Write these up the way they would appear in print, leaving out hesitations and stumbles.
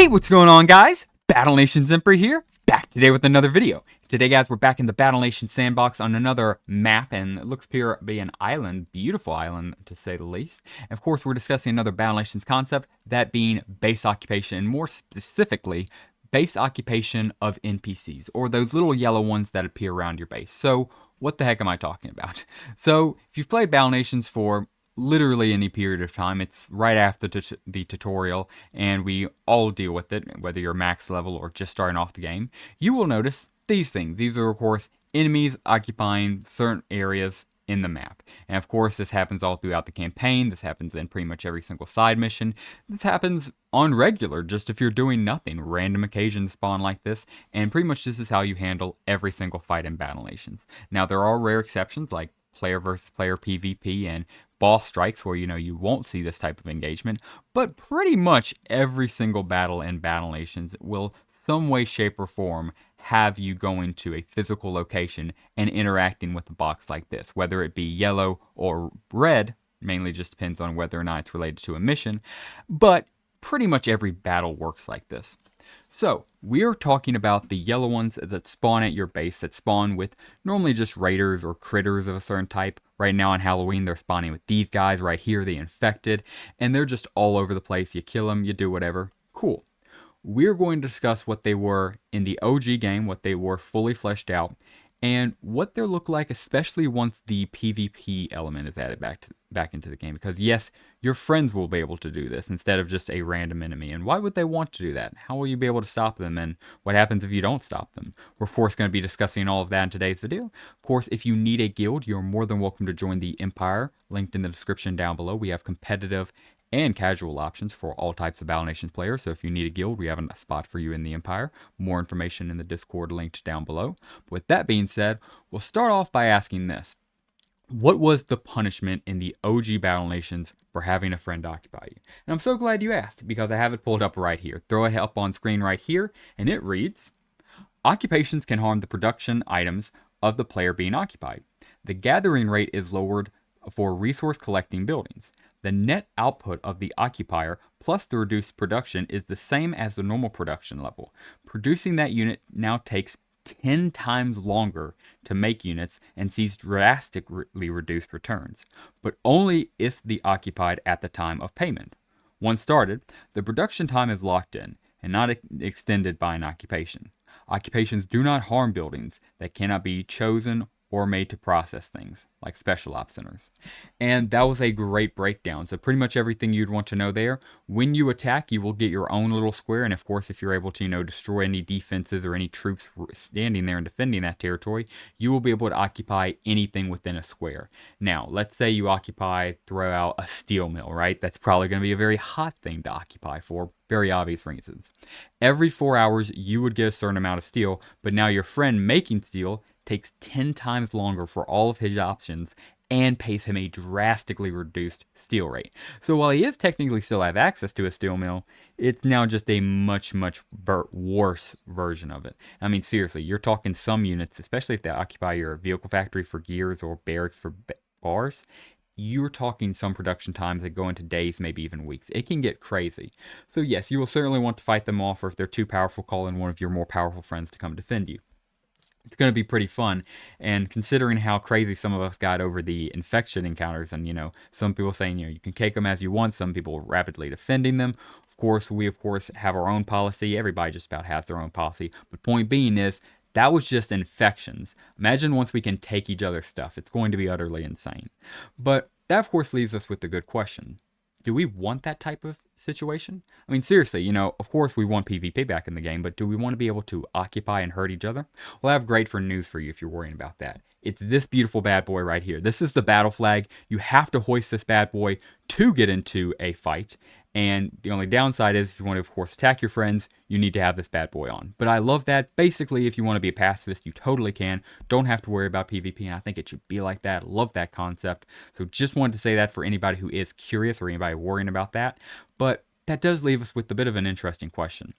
Hey, what's going on, guys? Battle Nation Zimper here, back today with another video. Today, guys, we're back in the Battle Nation sandbox on another map, and it looks to be an island, beautiful island to say the least. And of course, we're discussing another Battle Nations concept, that being base occupation, and more specifically, base occupation of NPCs, or those little yellow ones that appear around your base. So, what the heck am I talking about? So, if you've played Battle Nations for literally any period of time, it's right after the tutorial, and we all deal with it, whether you're max level or just starting off the game. You will notice these things. These are, of course, enemies occupying certain areas in the map. And of course, this happens all throughout the campaign. This happens in pretty much every single side mission. This happens on regular, just if you're doing nothing. Random occasions spawn like this, and pretty much this is how you handle every single fight in Battle Nations. Now, there are rare exceptions like player versus player PvP and boss strikes where you won't see this type of engagement, but pretty much every single battle in Battle Nations will some way, shape, or form have you going to a physical location and interacting with a box like this, whether it be yellow or red. Mainly just depends on whether or not it's related to a mission, but pretty much every battle works like this. So, we are talking about the yellow ones that spawn at your base, that spawn with normally just raiders or critters of a certain type. Right now on Halloween, they're spawning with these guys right here, the infected, and they're just all over the place. You kill them, you do whatever. Cool. We're going to discuss what they were in the OG game, what they were fully fleshed out, and what they look like, especially once the PvP element is added back into the game. Because yes, your friends will be able to do this instead of just a random enemy. And why would they want to do that? How will you be able to stop them? And what happens if you don't stop them? We're of course going to be discussing all of that in today's video. Of course, if you need a guild, you're more than welcome to join the Empire, linked in the description down below. We have competitive and casual options for all types of Battle Nations players. So if you need a guild, we have a spot for you in the Empire. More information in the Discord linked down below. But with that being said, we'll start off by asking this. What was the punishment in the OG Battle Nations for having a friend occupy you? And I'm so glad you asked, because I have it pulled up right here. Throw it up on screen right here, and it reads, occupations can harm the production items of the player being occupied. The gathering rate is lowered for resource collecting buildings. The net output of the occupier plus the reduced production is the same as the normal production level. Producing that unit now takes 10 times longer to make units and sees drastically reduced returns, but only if the occupied at the time of payment. Once started, the production time is locked in and not extended by an occupation. Occupations do not harm buildings that cannot be chosen or made to process things, like special ops centers. And that was a great breakdown. So pretty much everything you'd want to know there. When you attack, you will get your own little square, and of course, if you're able to, destroy any defenses or any troops standing there and defending that territory, you will be able to occupy anything within a square. Now, let's say you throw out a steel mill, right? That's probably going to be a very hot thing to occupy for very obvious reasons. Every 4 hours, you would get a certain amount of steel, but now your friend making steel takes 10 times longer for all of his options and pays him a drastically reduced steel rate. So while he is technically still have access to a steel mill, it's now just a much worse version of it. I mean, seriously, you're talking some units, especially if they occupy your vehicle factory for gears or barracks for bars, you're talking some production times that go into days, maybe even weeks. It can get crazy. So yes, you will certainly want to fight them off, or if they're too powerful, call in one of your more powerful friends to come defend you. It's going to be pretty fun, and considering how crazy some of us got over the infection encounters, and some people saying you can cake them as you want, some people rapidly defending them. Of course, we have our own policy. Everybody just about has their own policy, but point being is that was just infections. Imagine once we can take each other's stuff. It's going to be utterly insane. But that of course leaves us with the good question. Do we want that type of situation? I mean, seriously, of course we want PvP back in the game, but do we want to be able to occupy and hurt each other? Well, I have great news for you if you're worrying about that. It's this beautiful bad boy right here. This is the battle flag. You have to hoist this bad boy to get into a fight. And the only downside is if you want to, of course, attack your friends, you need to have this bad boy on. But I love that. Basically, if you want to be a pacifist, you totally can. Don't have to worry about PvP, and I think it should be like that. Love that concept. So just wanted to say that for anybody who is curious or anybody worrying about that. But that does leave us with a bit of an interesting question.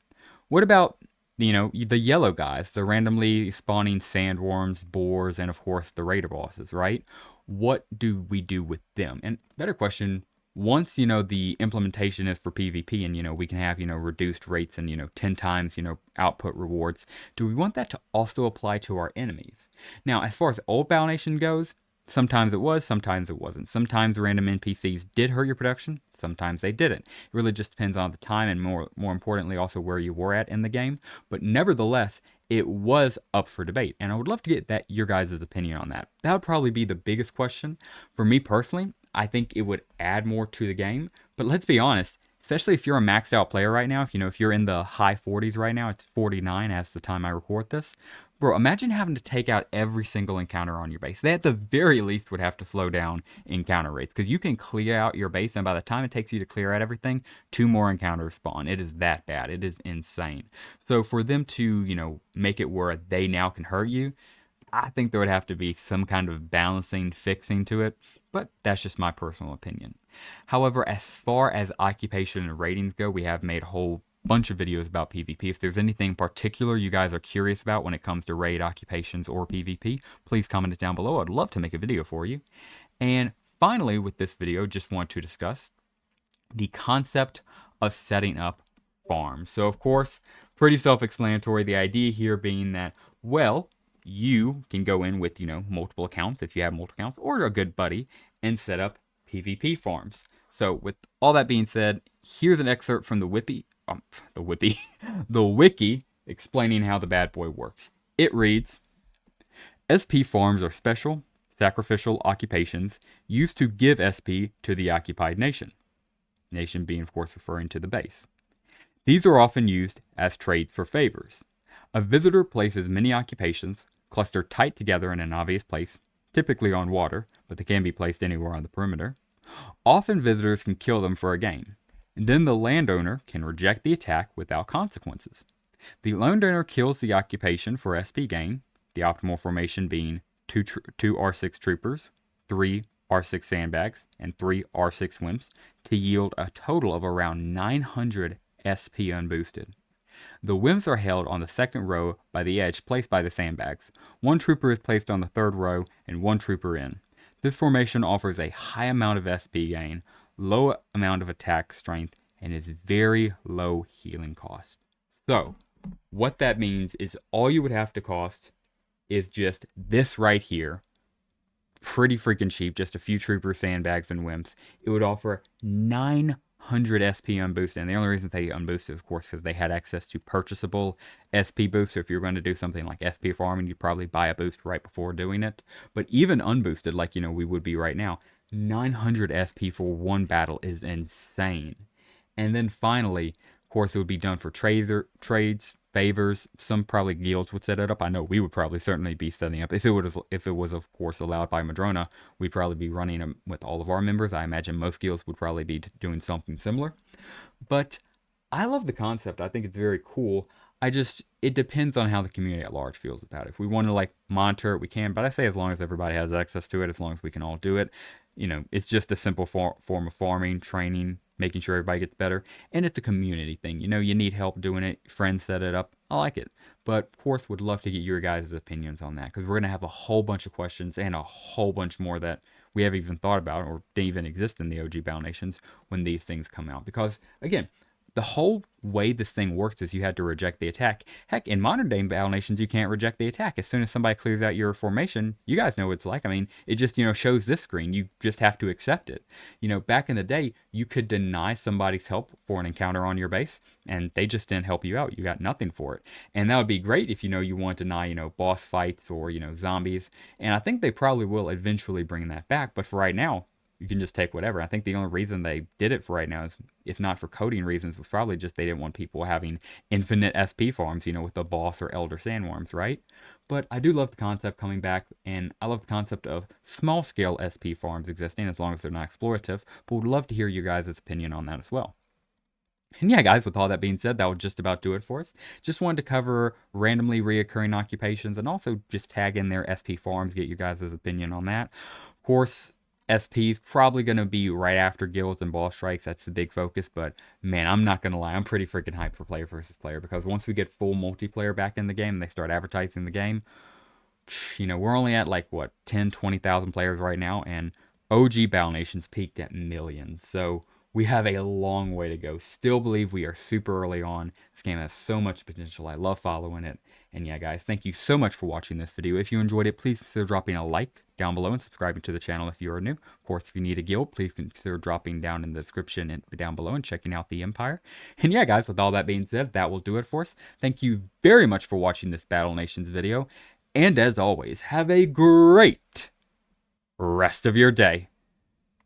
What about, the yellow guys, the randomly spawning sandworms, boars, and of course the raider bosses, right? What do we do with them? And better question, once, the implementation is for PvP and, we can have, reduced rates and, 10 times, output rewards, do we want that to also apply to our enemies? Now, as far as old Battle Nation goes, sometimes it was, sometimes it wasn't. Sometimes random NPCs did hurt your production, sometimes they didn't. It really just depends on the time and more importantly also where you were at in the game. But nevertheless, it was up for debate, and I would love to get your guys' opinion on that. That would probably be the biggest question. For me personally, I think it would add more to the game, but let's be honest, especially if you're a maxed out player right now, if you're in the high 40s right now, it's 49 as the time I record this. Bro, imagine having to take out every single encounter on your base. They at the very least would have to slow down encounter rates, because you can clear out your base, and by the time it takes you to clear out everything, 2 more encounters spawn. It is that bad. It is insane. So for them to, make it where they now can hurt you, I think there would have to be some kind of balancing, fixing to it, but that's just my personal opinion. However, as far as occupation and ratings go, we have made a whole bunch of videos about PvP. If there's anything particular you guys are curious about when it comes to raid, occupations, or PvP, please comment it down below. I'd love to make a video for you. And finally, with this video, just want to discuss the concept of setting up farms. So of course, pretty self-explanatory. The idea here being that, well, you can go in with, multiple accounts if you have multiple accounts, or a good buddy, and set up PvP farms. So with all that being said, here's an excerpt from the wiki explaining how the bad boy works. It reads, SP farms are special, sacrificial occupations used to give SP to the occupied nation. Nation being, of course, referring to the base. These are often used as trade for favors. A visitor places many occupations, clustered tight together in an obvious place, typically on water, but they can be placed anywhere on the perimeter. Often visitors can kill them for a gain. And then the landowner can reject the attack without consequences. The landowner kills the occupation for SP gain, the optimal formation being 2 R6 troopers, 3 R6 sandbags, and 3 R6 wimps, to yield a total of around 900 SP unboosted. The wimps are held on the second row by the edge placed by the sandbags. 1 trooper is placed on the third row and 1 trooper in. This formation offers a high amount of SP gain, low amount of attack strength, and is very low healing cost. So, what that means is all you would have to cost is just this right here. Pretty freaking cheap, just a few troopers, sandbags, and wimps. It would offer 900 SP unboosted, and the only reason they unboosted, of course, because they had access to purchasable SP boosts. So if you're going to do something like SP farming, you'd probably buy a boost right before doing it. But even unboosted, like, we would be right now, 900 SP for one battle is insane. And then finally, of course, it would be done for trades, favors. Some probably guilds would set it up. I know we would probably certainly be setting up. If it was of course allowed by Madrona, we'd probably be running them with all of our members. I imagine most guilds would probably be doing something similar. But I love the concept. I think it's very cool. It depends on how the community at large feels about it. If we want to monitor it, we can. But I say as long as everybody has access to it, as long as we can all do it. It's just a simple form of farming, training, making sure everybody gets better. And it's a community thing. You need help doing it. Friends set it up. I like it. But of course, would love to get your guys' opinions on that, because we're going to have a whole bunch of questions and a whole bunch more that we haven't even thought about or didn't even exist in the OG Battle Nations when these things come out. Because, again, the whole way this thing works is you had to reject the attack. Heck, in modern day Battle Nations, you can't reject the attack. As soon as somebody clears out your formation, you guys know what it's like. I mean, it just, shows this screen. You just have to accept it. Back in the day, you could deny somebody's help for an encounter on your base, and they just didn't help you out. You got nothing for it. And that would be great if, you want to deny, boss fights or, zombies. And I think they probably will eventually bring that back. But for right now, you can just take whatever. I think the only reason they did it for right now is, if not for coding reasons, was probably just they didn't want people having infinite SP farms, with the boss or elder sandworms, right? But I do love the concept coming back, and I love the concept of small-scale SP farms existing, as long as they're not explorative, but would love to hear you guys' opinion on that as well. And yeah, guys, with all that being said, that would just about do it for us. Just wanted to cover randomly reoccurring occupations, and also just tag in their SP farms, get you guys' opinion on that. Of course, SP is probably going to be right after guilds and boss strikes. That's the big focus. But man, I'm not going to lie, I'm pretty freaking hyped for player versus player, because once we get full multiplayer back in the game and they start advertising the game, we're only at 10, 20,000 players right now, and OG Battle Nations peaked at millions, so we have a long way to go. Still believe we are super early on. This game has so much potential. I love following it. And yeah, guys, thank you so much for watching this video. If you enjoyed it, please consider dropping a like down below and subscribing to the channel if you are new. Of course, if you need a guild, please consider dropping down in the description and down below and checking out the Empire. And yeah, guys, with all that being said, that will do it for us. Thank you very much for watching this Battle Nations video. And as always, have a great rest of your day.